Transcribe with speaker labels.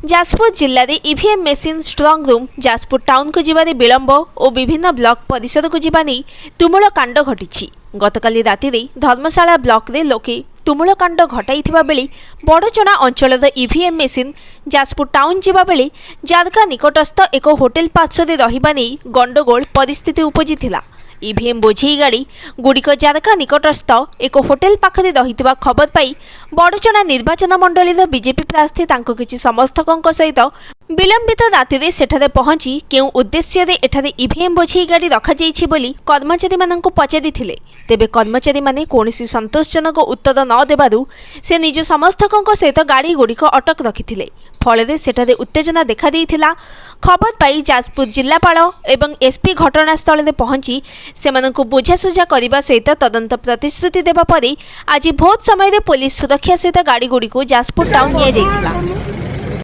Speaker 1: जाजपुर जिले में EVM machine स्ट्रंग room Jajpur town को जीवारे विलंब और विभिन्न ब्लॉक परिसर को जीवा नहीं तुमुल कांड घटी। गतकाली राति धर्मशाला ब्लॉक रे लोके तुमुल कांड घटाई बेले बड़चना अंचल ईवीएम मेसीन जाजपुर टाउन जीवा बेले जारका निकटस्थ एक होटेल पार्श्व रहिबा नहीं गंडगोल परिस्थिति उपजिथिला। ईवीएम बोझेई गाड़ी गुड़िक जारका निकटस्थ एक होटेल पाखरे रहिथिबा खबर पाई बड़चना निर्वाचन मंडलीर बीजेपी प्रार्थी तांको किछि समर्थकों सहित विलंबित राति सेठारे पहुंची केउ उद्देश्य रे एठारे ईवीएम बोझेई गाड़ी रखा जाइछि बोली कर्मचारी माननकु पचारिथिले। तेबे कर्मचारी माने कोनोसी संतोषजनक उत्तर न देबारु से निज समर्थकों सहित गाड़ी गुड़िक अटक रखिथिले। फल सेठारे उत्तेजना देखा देइथिला। खबर पाई जाजपुर जिलापाल एवं एसपी घटनास्थल में पहुंची सेमानंकु बुझासुझा करने सहित तदंत प्रतिश्रुति देवा परे आज भोर समय पुलिस सुरक्षा सहित गाड़ी गुड़ी को जाजपुर टाउन निया जाइथिला।